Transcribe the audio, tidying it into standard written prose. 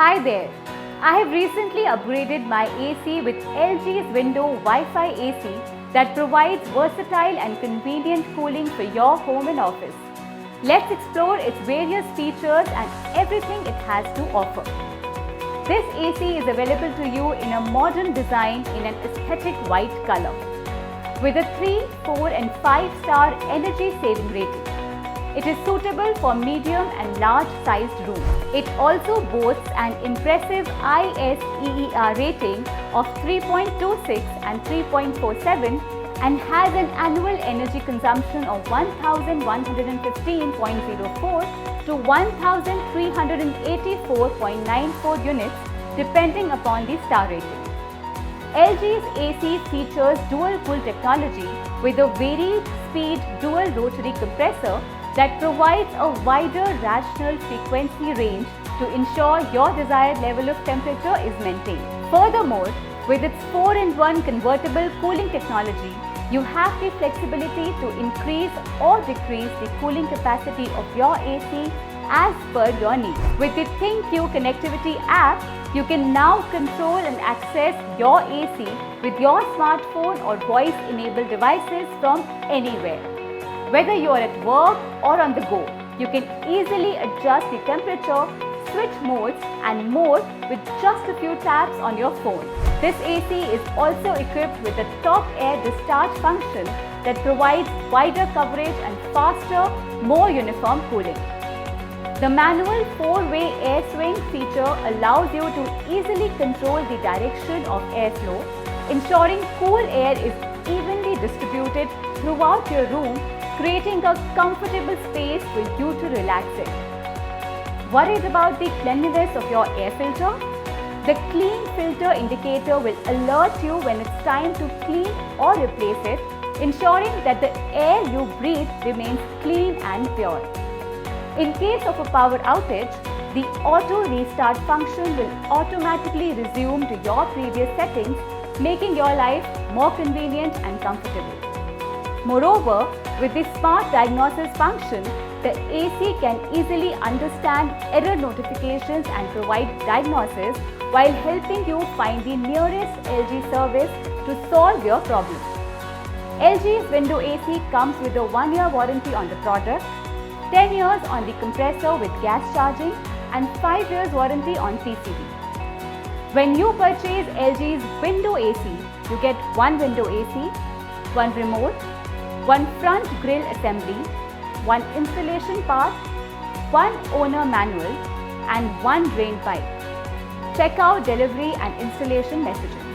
Hi there! I have recently upgraded my AC with LG's window Wi-Fi AC that provides versatile and convenient cooling for your home and office. Let's explore its various features and everything it has to offer. This AC is available to you in a modern design in an aesthetic white color with a 3, 4 and 5-star energy saving rating. It is suitable for medium and large sized rooms. It also boasts an impressive ISEER rating of 3.26 and 3.47 and has an annual energy consumption of 1115.04 to 1384.94 units depending upon the star rating. LG's AC features dual cool technology with a varied speed dual rotary compressor that provides a wider rational frequency range to ensure your desired level of temperature is maintained. Furthermore, with its 4-in-1 convertible cooling technology, you have the flexibility to increase or decrease the cooling capacity of your AC as per your needs. With the ThinkQ connectivity app, you can now control and access your AC with your smartphone or voice-enabled devices from anywhere. Whether you are at work or on the go, you can easily adjust the temperature, switch modes and more with just a few taps on your phone. This AC is also equipped with a top air discharge function that provides wider coverage and faster, more uniform cooling. The manual 4-way air swing feature allows you to easily control the direction of airflow, ensuring cool air is evenly distributed throughout your room, creating a comfortable space for you to relax in. Worried about the cleanliness of your air filter? The Clean Filter indicator will alert you when it's time to clean or replace it, ensuring that the air you breathe remains clean and pure. In case of a power outage, the auto restart function will automatically resume to your previous settings, making your life more convenient and comfortable. Moreover, with the Smart Diagnosis function, the AC can easily understand error notifications and provide diagnosis while helping you find the nearest LG service to solve your problem. LG's window AC comes with a 1-year warranty on the product, 10 years on the compressor with gas charging and 5 years warranty on PCB. When you purchase LG's window AC, you get 1 window AC, 1 remote, 1 front grille assembly, 1 installation part, 1 owner manual and 1 drain pipe. Check out delivery and installation messaging.